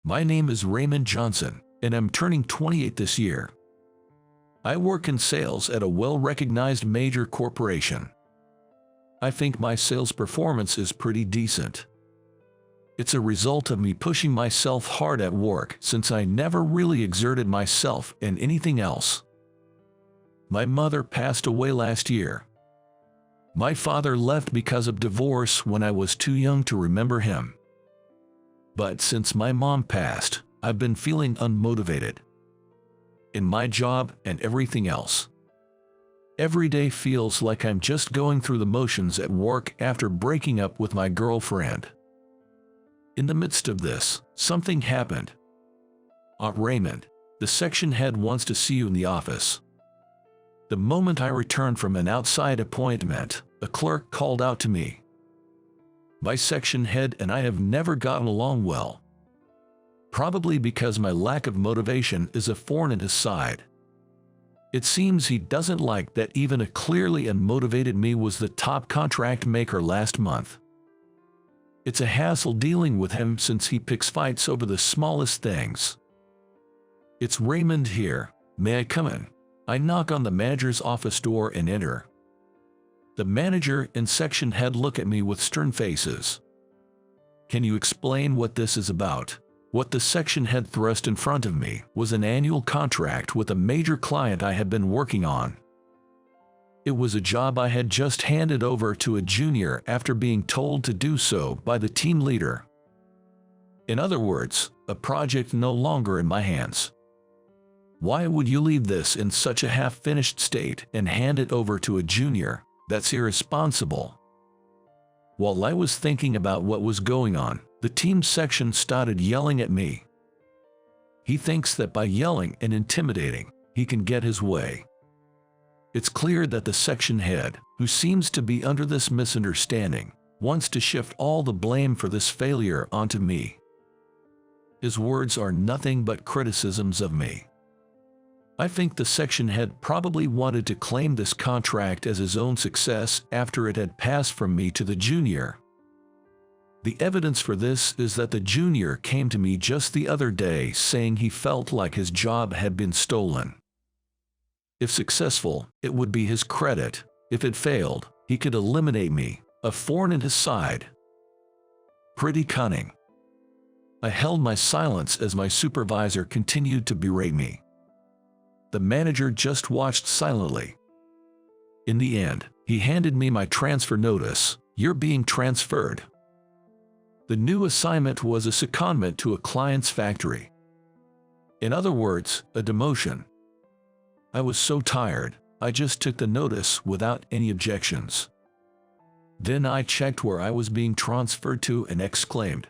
My name is Raymond Johnson, and I'm turning 28 this year. I work in sales at a well-recognized major corporation. I think my sales performance is pretty decent. It's a result of me pushing myself hard at work since I never really exerted myself in anything else. My mother passed away last year. My father left because of divorce when I was too young to remember him. But since my mom passed, I've been feeling unmotivated. In my job and everything else. Every day feels like I'm just going through the motions at work after breaking up with my girlfriend. In the midst of this, something happened. Raymond, the section head wants to see you in the office. The moment I returned from an outside appointment, a clerk called out to me. My section head and I have never gotten along well. Probably because my lack of motivation is a thorn in his side. It seems he doesn't like that even a clearly unmotivated me was the top contract maker last month. It's a hassle dealing with him since he picks fights over the smallest things. It's Raymond here. May I come in? I knock on the manager's office door and enter. The manager and section head look at me with stern faces. Can you explain what this is about? What the section head thrust in front of me was an annual contract with a major client I had been working on. It was a job I had just handed over to a junior after being told to do so by the team leader. In other words, a project no longer in my hands. Why would you leave this in such a half-finished state and hand it over to a junior? That's irresponsible. While I was thinking about what was going on, the team section started yelling at me. He thinks that by yelling and intimidating, he can get his way. It's clear that the section head, who seems to be under this misunderstanding, wants to shift all the blame for this failure onto me. His words are nothing but criticisms of me. I think the section head probably wanted to claim this contract as his own success after it had passed from me to the junior. The evidence for this is that the junior came to me just the other day saying he felt like his job had been stolen. If successful, it would be his credit. If it failed, he could eliminate me, a thorn in his side. Pretty cunning. I held my silence as my supervisor continued to berate me. The manager just watched silently. In the end, he handed me my transfer notice. You're being transferred. The new assignment was a secondment to a client's factory. In other words, a demotion. I was so tired, I just took the notice without any objections. Then I checked where I was being transferred to and exclaimed,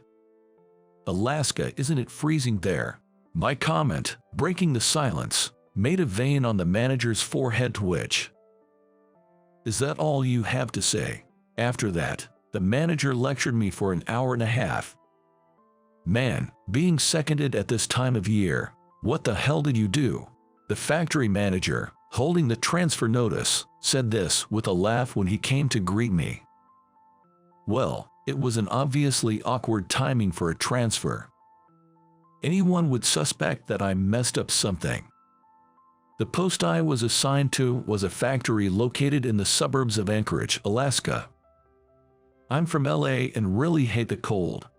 "Alaska, isn't it freezing there?" My comment, breaking the silence, made a vein on the manager's forehead twitch. "Is that all you have to say?" After that, the manager lectured me for an hour and a half. "Man, being seconded at this time of year, what the hell did you do?" The factory manager, holding the transfer notice, said this with a laugh when he came to greet me. Well, it was an obviously awkward timing for a transfer. Anyone would suspect that I messed up something. The post I was assigned to was a factory located in the suburbs of Anchorage, Alaska. I'm from LA and really hate the cold.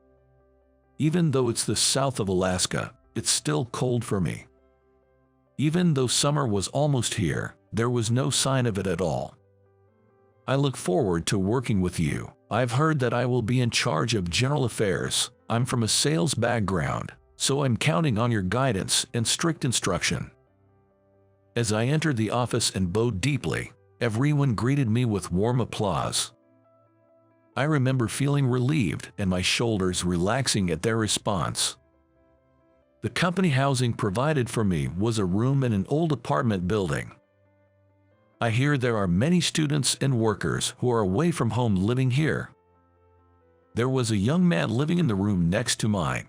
Even though it's the south of Alaska, it's still cold for me. Even though summer was almost here, there was no sign of it at all. I look forward to working with you. I've heard that I will be in charge of general affairs. I'm from a sales background, so I'm counting on your guidance and strict instruction. As I entered the office and bowed deeply, everyone greeted me with warm applause. I remember feeling relieved and my shoulders relaxing at their response. The company housing provided for me was a room in an old apartment building. I hear there are many students and workers who are away from home living here. There was a young man living in the room next to mine.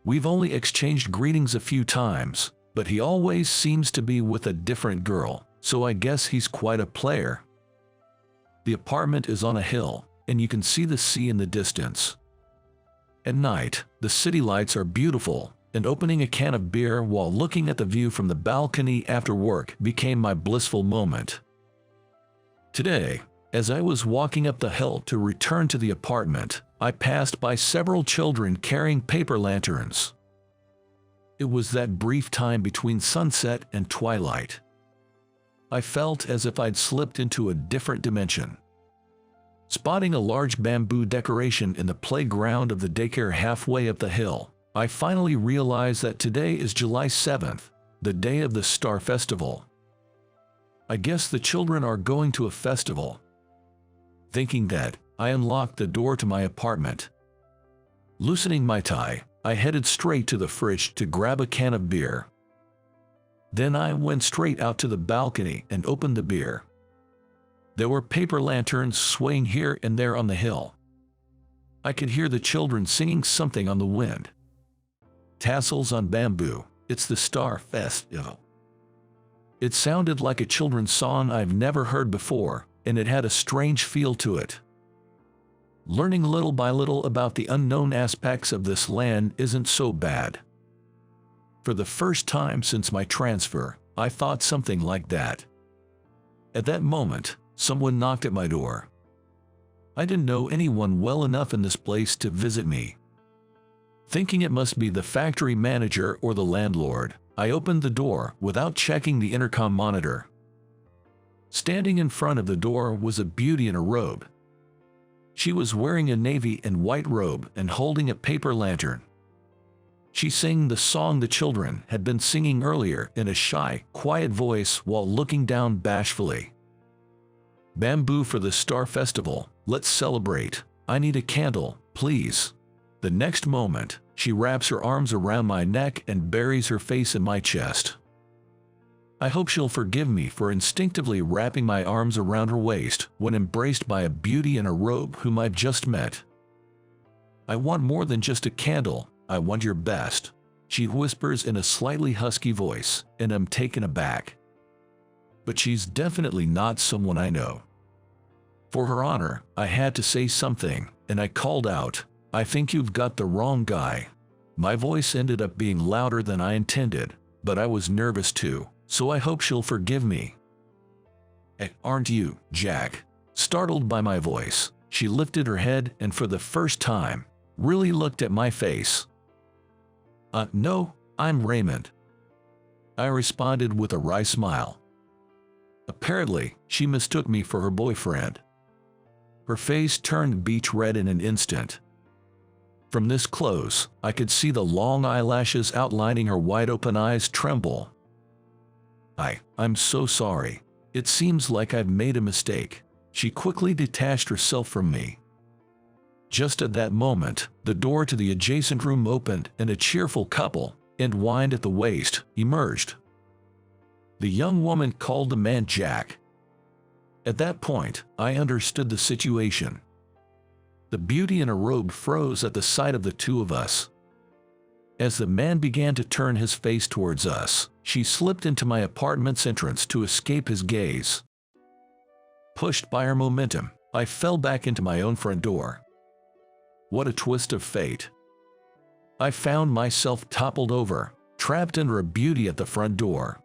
We've only exchanged greetings a few times, but he always seems to be with a different girl, so I guess he's quite a player. The apartment is on a hill, and you can see the sea in the distance. At night, the city lights are beautiful, and opening a can of beer while looking at the view from the balcony after work became my blissful moment. Today, as I was walking up the hill to return to the apartment, I passed by several children carrying paper lanterns. It was that brief time between sunset and twilight. I felt as if I'd slipped into a different dimension. Spotting a large bamboo decoration in the playground of the daycare halfway up the hill, I finally realized that today is July 7th, the day of the Star Festival. I guess the children are going to a festival. Thinking that, I unlocked the door to my apartment. Loosening my tie, I headed straight to the fridge to grab a can of beer. Then I went straight out to the balcony and opened the beer. There were paper lanterns swaying here and there on the hill. I could hear the children singing something on the wind. Tassels on bamboo, it's the Star Festival. It sounded like a children's song I've never heard before, and it had a strange feel to it. Learning little by little about the unknown aspects of this land isn't so bad. For the first time since my transfer, I thought something like that. At that moment, someone knocked at my door. I didn't know anyone well enough in this place to visit me. Thinking it must be the factory manager or the landlord, I opened the door without checking the intercom monitor. Standing in front of the door was a beauty in a robe. She was wearing a navy and white robe and holding a paper lantern. She sang the song the children had been singing earlier in a shy, quiet voice while looking down bashfully. "Bamboo for the Star Festival, let's celebrate. I need a candle, please." The next moment, she wraps her arms around my neck and buries her face in my chest. I hope she'll forgive me for instinctively wrapping my arms around her waist when embraced by a beauty in a robe whom I've just met. "I want more than just a candle, I want your best," she whispers in a slightly husky voice, and I'm taken aback. But she's definitely not someone I know. For her honor, I had to say something, and I called out, "I think you've got the wrong guy." My voice ended up being louder than I intended, but I was nervous too, so I hope she'll forgive me. "Aren't you, Jack?" Startled by my voice, she lifted her head and for the first time, really looked at my face. No, I'm Raymond," I responded with a wry smile. Apparently, she mistook me for her boyfriend. Her face turned beach red in an instant. From this close, I could see the long eyelashes outlining her wide-open eyes tremble. I'm so sorry. It seems like I've made a mistake." She quickly detached herself from me. Just at that moment, the door to the adjacent room opened and a cheerful couple, entwined at the waist, emerged. The young woman called the man Jack. At that point, I understood the situation. The beauty in a robe froze at the sight of the two of us. As the man began to turn his face towards us, she slipped into my apartment's entrance to escape his gaze. Pushed by her momentum, I fell back into my own front door. What a twist of fate. I found myself toppled over, trapped under a beauty at the front door.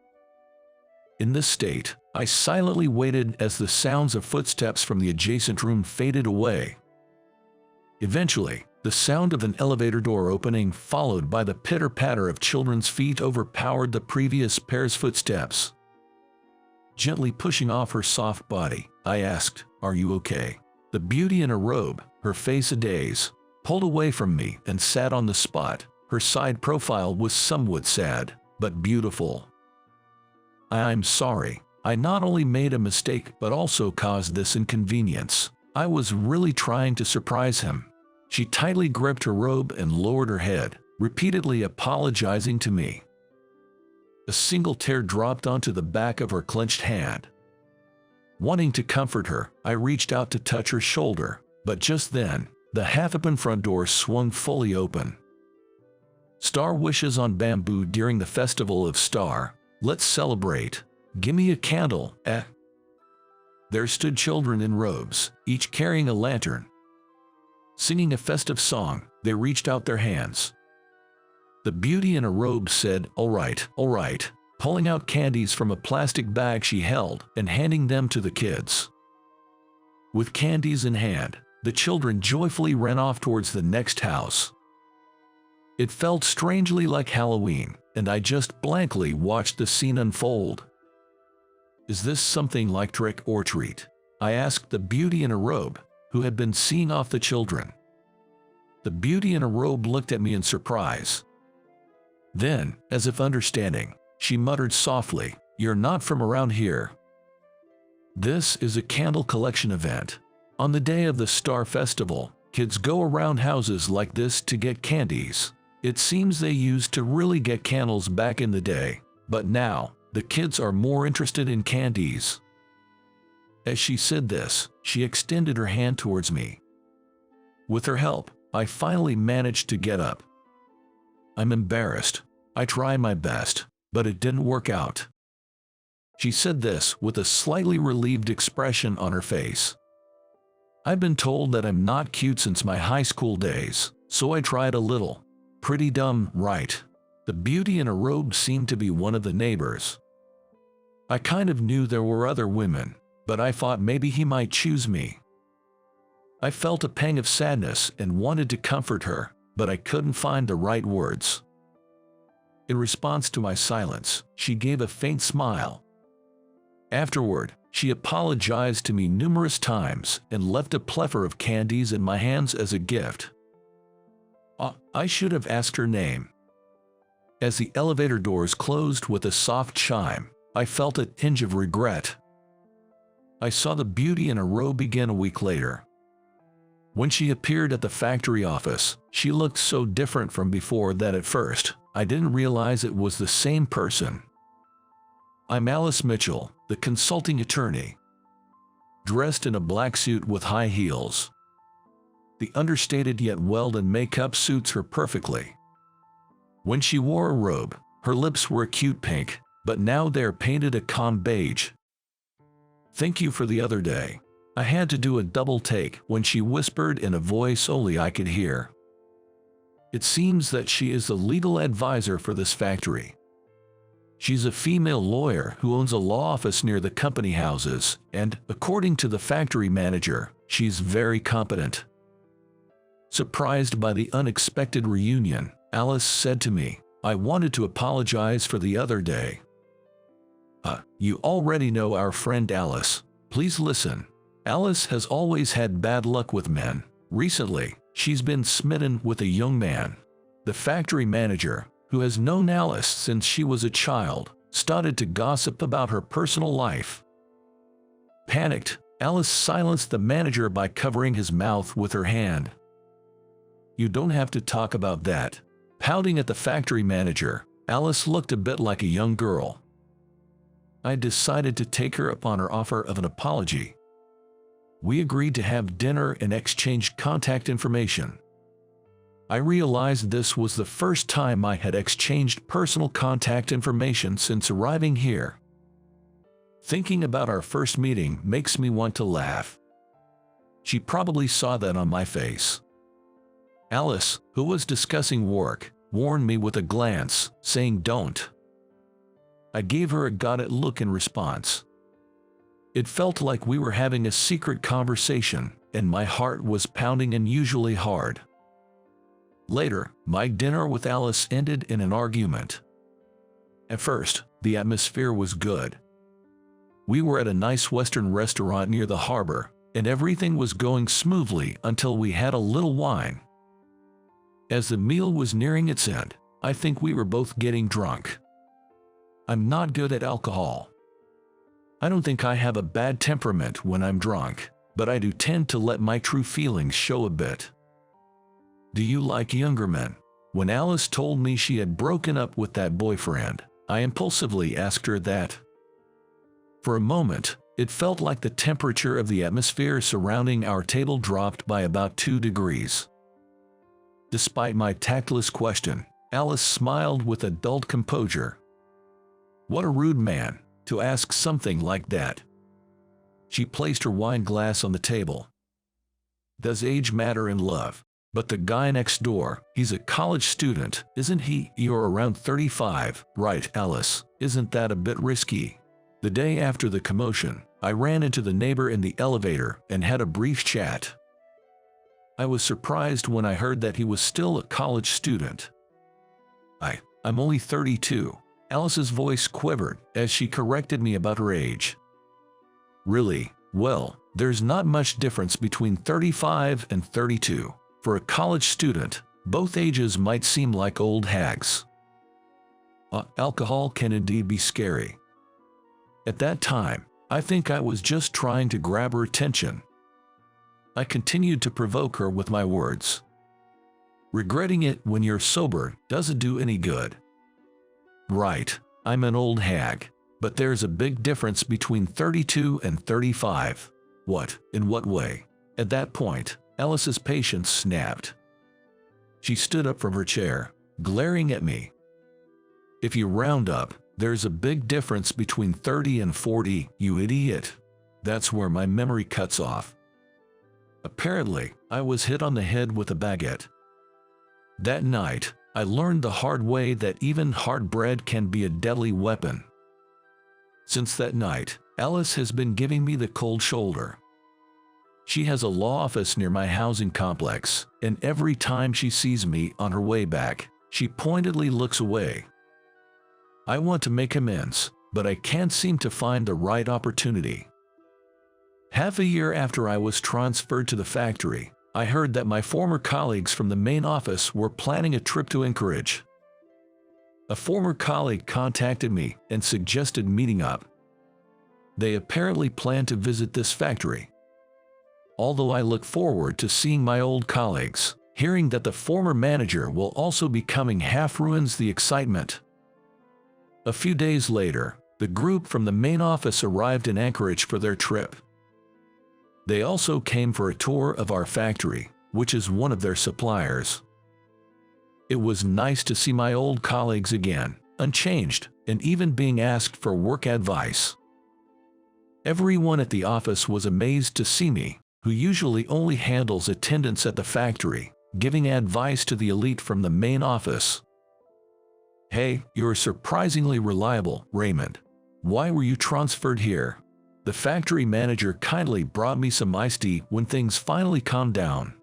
In this state, I silently waited as the sounds of footsteps from the adjacent room faded away. Eventually, the sound of an elevator door opening followed by the pitter-patter of children's feet overpowered the previous pair's footsteps. Gently pushing off her soft body, I asked, "Are you okay?" The beauty in a robe, her face a-daze, pulled away from me and sat on the spot. Her side profile was somewhat sad, but beautiful. "I'm sorry. I not only made a mistake but also caused this inconvenience. I was really trying to surprise him." She tightly gripped her robe and lowered her head, repeatedly apologizing to me. A single tear dropped onto the back of her clenched hand. Wanting to comfort her, I reached out to touch her shoulder, but just then, the half-open front door swung fully open. "Star wishes on bamboo during the Festival of Star. Let's celebrate. Gimme a candle, eh?" There stood children in robes, each carrying a lantern. Singing a festive song, They reached out their hands. The beauty in a robe said, all right, pulling out candies from a plastic bag she held and handing them to the kids. With candies in hand, the children joyfully ran off towards the next house. It felt strangely like Halloween, and I just blankly watched the scene unfold. Is this something like trick or treat? I asked the beauty in a robe, who had been seeing off the children. The beauty in a robe looked at me in surprise. Then, as if understanding, she muttered softly, "You're not from around here. This is a candle collection event. On the day of the Star Festival, kids go around houses like this to get candies. It seems they used to really get candles back in the day, but now, the kids are more interested in candies." As she said this, she extended her hand towards me. With her help, I finally managed to get up. I'm embarrassed. I tried my best, but it didn't work out. She said this with a slightly relieved expression on her face. I've been told that I'm not cute since my high school days, so I tried a little. Pretty dumb, right? The beauty in a robe seemed to be one of the neighbors. I kind of knew there were other women, but I thought maybe he might choose me. I felt a pang of sadness and wanted to comfort her, but I couldn't find the right words. In response to my silence, she gave a faint smile. Afterward, she apologized to me numerous times and left a plethora of candies in my hands as a gift. I should have asked her name. As the elevator doors closed with a soft chime, I felt a tinge of regret. I saw the beauty in a robe again a week later. When she appeared at the factory office, she looked so different from before that at first, I didn't realize it was the same person. I'm Alice Mitchell, the consulting attorney. Dressed in a black suit with high heels. The understated yet well-done makeup suits her perfectly. When she wore a robe, her lips were a cute pink, but now they're painted a calm beige. Thank you for the other day. I had to do a double take when she whispered in a voice only I could hear. It seems that she is the legal advisor for this factory. She's a female lawyer who owns a law office near the company houses, and, according to the factory manager, she's very competent. Surprised by the unexpected reunion, Alice said to me, I wanted to apologize for the other day. You already know our friend Alice. Please listen. Alice has always had bad luck with men. Recently, she's been smitten with a young man. The factory manager, who has known Alice since she was a child, started to gossip about her personal life. Panicked, Alice silenced the manager by covering his mouth with her hand. You don't have to talk about that. Pouting at the factory manager, Alice looked a bit like a young girl. I decided to take her up on her offer of an apology. We agreed to have dinner and exchange contact information. I realized this was the first time I had exchanged personal contact information since arriving here. Thinking about our first meeting makes me want to laugh. She probably saw that on my face. Alice, who was discussing work, warned me with a glance, saying don't. I gave her a got it look in response. It felt like we were having a secret conversation, and my heart was pounding unusually hard. Later, my dinner with Alice ended in an argument. At first, the atmosphere was good. We were at a nice Western restaurant near the harbor, and everything was going smoothly until we had a little wine. As the meal was nearing its end, I think we were both getting drunk. I'm not good at alcohol. I don't think I have a bad temperament when I'm drunk, but I do tend to let my true feelings show a bit. Do you like younger men? When Alice told me she had broken up with that boyfriend, I impulsively asked her that. For a moment, it felt like the temperature of the atmosphere surrounding our table dropped by about 2 degrees. Despite my tactless question, Alice smiled with adult composure. What a rude man, to ask something like that. She placed her wine glass on the table. Does age matter in love? But the guy next door, he's a college student, isn't he? You're around 35, right, Alice? Isn't that a bit risky? The day after the commotion, I ran into the neighbor in the elevator and had a brief chat. I was surprised when I heard that he was still a college student. I'm only 32. Alice's voice quivered as she corrected me about her age. Really? Well, there's not much difference between 35 and 32. For a college student, both ages might seem like old hags. Alcohol can indeed be scary. At that time, I think I was just trying to grab her attention. I continued to provoke her with my words. Regretting it when you're sober doesn't do any good. Right, I'm an old hag, but there's a big difference between 32 and 35. What? In what way? At that point, Alice's patience snapped. She stood up from her chair, glaring at me. If you round up, there's a big difference between 30 and 40, you idiot. That's where my memory cuts off. Apparently, I was hit on the head with a baguette. That night, I learned the hard way that even hard bread can be a deadly weapon. Since that night, Alice has been giving me the cold shoulder. She has a law office near my housing complex, and every time she sees me on her way back, she pointedly looks away. I want to make amends, but I can't seem to find the right opportunity. Half a year after I was transferred to the factory, I heard that my former colleagues from the main office were planning a trip to Anchorage. A former colleague contacted me and suggested meeting up. They apparently plan to visit this factory. Although I look forward to seeing my old colleagues, hearing that the former manager will also be coming half ruins the excitement. A few days later, the group from the main office arrived in Anchorage for their trip. They also came for a tour of our factory, which is one of their suppliers. It was nice to see my old colleagues again, unchanged, and even being asked for work advice. Everyone at the office was amazed to see me, who usually only handles attendance at the factory, giving advice to the elite from the main office. Hey, you're surprisingly reliable, Raymond. Why were you transferred here? The factory manager kindly brought me some iced tea when things finally calmed down.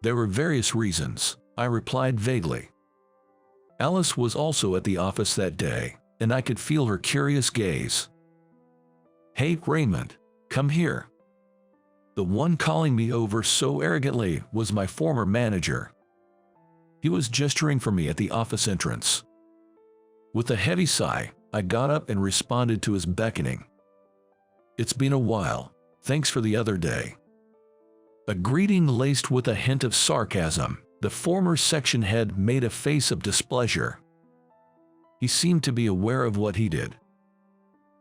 There were various reasons, I replied vaguely. Alice was also at the office that day, and I could feel her curious gaze. Hey, Raymond, come here. The one calling me over so arrogantly was my former manager. He was gesturing for me at the office entrance. With a heavy sigh, I got up and responded to his beckoning. It's been a while, thanks for the other day. A greeting laced with a hint of sarcasm, the former section head made a face of displeasure. He seemed to be aware of what he did.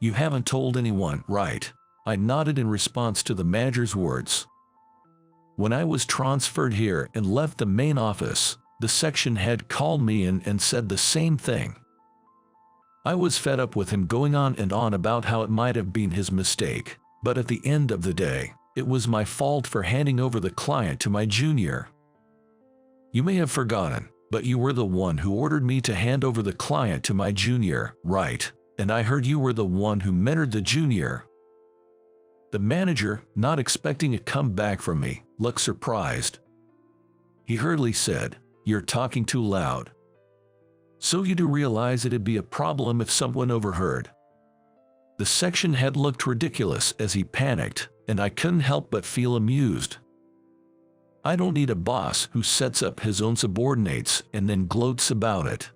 You haven't told anyone, right? I nodded in response to the manager's words. When I was transferred here and left the main office, the section head called me in and said the same thing. I was fed up with him going on and on about how it might have been his mistake, but at the end of the day, it was my fault for handing over the client to my junior. You may have forgotten, but you were the one who ordered me to hand over the client to my junior, right? And I heard you were the one who mentored the junior. The manager, not expecting a comeback from me, looked surprised. He hurriedly said, "You're talking too loud." So you do realize it'd be a problem if someone overheard. The section head looked ridiculous as he panicked, and I couldn't help but feel amused. I don't need a boss who sets up his own subordinates and then gloats about it.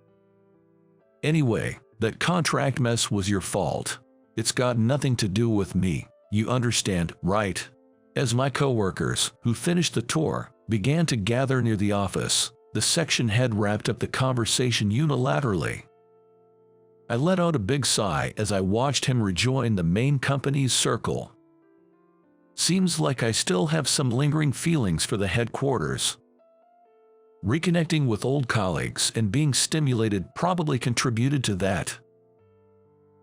Anyway, that contract mess was your fault. It's got nothing to do with me, you understand, right? As my coworkers, who finished the tour, began to gather near the office, the section head wrapped up the conversation unilaterally. I let out a big sigh as I watched him rejoin the main company's circle. Seems like I still have some lingering feelings for the headquarters. Reconnecting with old colleagues and being stimulated probably contributed to that.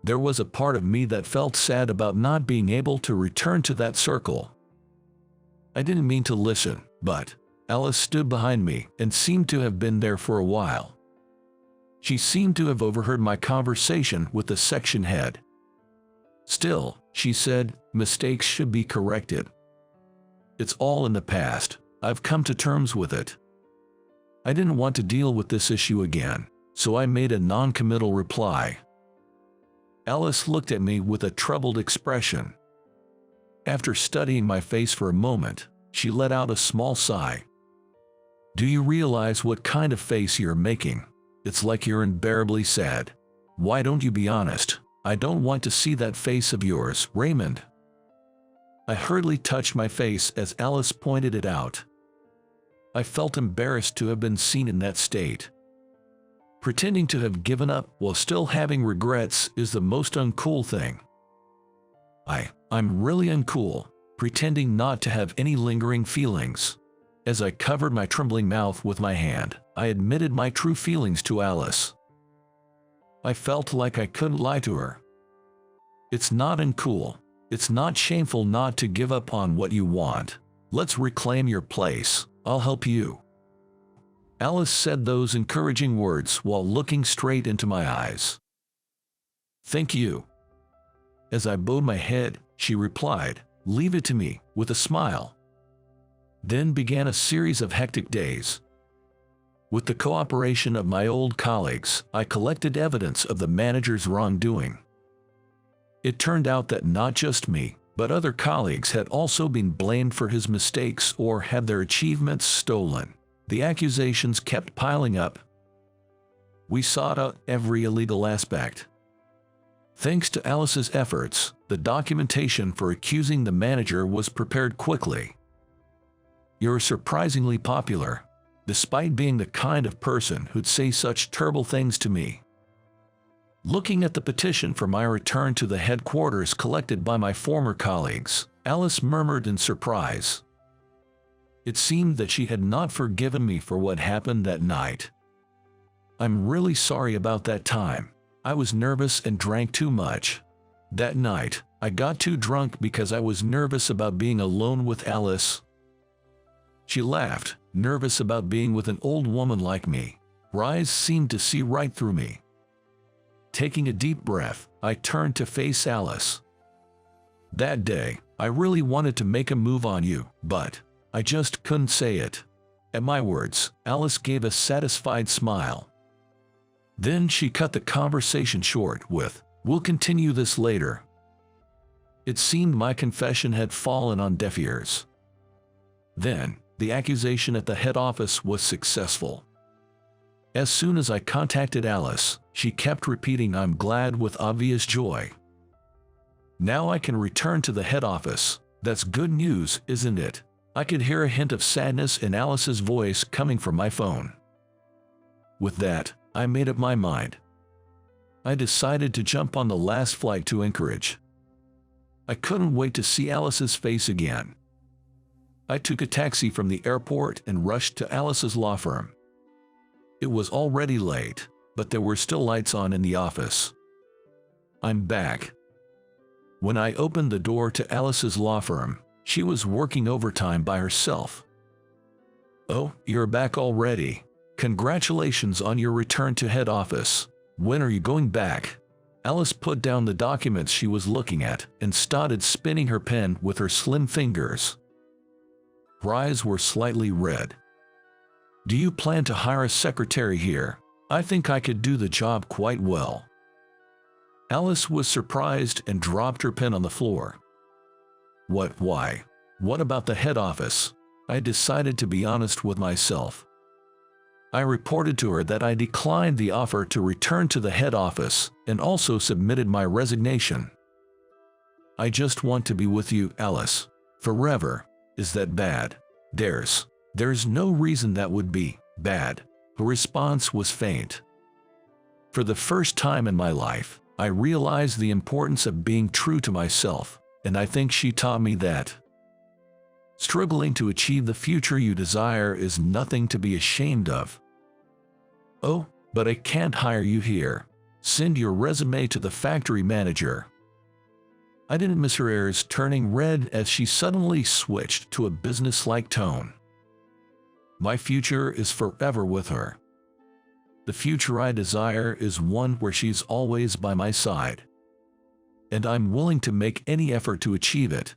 There was a part of me that felt sad about not being able to return to that circle. I didn't mean to listen, but Alice stood behind me and seemed to have been there for a while. She seemed to have overheard my conversation with the section head. "Still," she said, "mistakes should be corrected. It's all in the past. I've come to terms with it." I didn't want to deal with this issue again, so I made a non-committal reply. Alice looked at me with a troubled expression. After studying my face for a moment, she let out a small sigh. "Do you realize what kind of face you're making? It's like you're unbearably sad. Why don't you be honest? I don't want to see that face of yours, Raymond." I hurriedly touched my face as Alice pointed it out. I felt embarrassed to have been seen in that state. Pretending to have given up while still having regrets is the most uncool thing. I'm really uncool, pretending not to have any lingering feelings. As I covered my trembling mouth with my hand, I admitted my true feelings to Alice. I felt like I couldn't lie to her. "It's not uncool. It's not shameful not to give up on what you want. Let's reclaim your place. I'll help you." Alice said those encouraging words while looking straight into my eyes. "Thank you." As I bowed my head, she replied, "Leave it to me," with a smile. Then began a series of hectic days. With the cooperation of my old colleagues, I collected evidence of the manager's wrongdoing. It turned out that not just me, but other colleagues had also been blamed for his mistakes or had their achievements stolen. The accusations kept piling up. We sought out every illegal aspect. Thanks to Alice's efforts, the documentation for accusing the manager was prepared quickly. "You're surprisingly popular, despite being the kind of person who'd say such terrible things to me." Looking at the petition for my return to the headquarters collected by my former colleagues, Alice murmured in surprise. It seemed that she had not forgiven me for what happened that night. "I'm really sorry about that time. I was nervous and drank too much. That night, I got too drunk because I was nervous about being alone with Alice." She laughed, nervous about being with an old woman like me. Her eyes seemed to see right through me. Taking a deep breath, I turned to face Alice. "That day, I really wanted to make a move on you, but I just couldn't say it." At my words, Alice gave a satisfied smile. Then she cut the conversation short with, "We'll continue this later." It seemed my confession had fallen on deaf ears. Then, the accusation at the head office was successful. As soon as I contacted Alice, she kept repeating "I'm glad" with obvious joy. Now I can return to the head office. That's good news, isn't it? I could hear a hint of sadness in Alice's voice coming from my phone. With that, I made up my mind. I decided to jump on the last flight to Anchorage. I couldn't wait to see Alice's face again. I took a taxi from the airport and rushed to Alice's law firm. It was already late, but there were still lights on in the office. I'm back. When I opened the door to Alice's law firm, she was working overtime by herself. "Oh, you're back already. Congratulations on your return to head office. When are you going back?" Alice put down the documents she was looking at and started spinning her pen with her slim fingers. Her eyes were slightly red. "Do you plan to hire a secretary here? I think I could do the job quite well." Alice was surprised and dropped her pen on the floor. Why? What about the head office?" I decided to be honest with myself. I reported to her that I declined the offer to return to the head office and also submitted my resignation. "I just want to be with you, Alice. Forever. Is that bad?" There's no reason that would be bad." Her response was faint. For the first time in my life, I realized the importance of being true to myself, and I think she taught me that. Struggling to achieve the future you desire is nothing to be ashamed of. "Oh, but I can't hire you here. Send your resume to the factory manager." I didn't miss her ears turning red as she suddenly switched to a businesslike tone. My future is forever with her. The future I desire is one where she's always by my side. And I'm willing to make any effort to achieve it.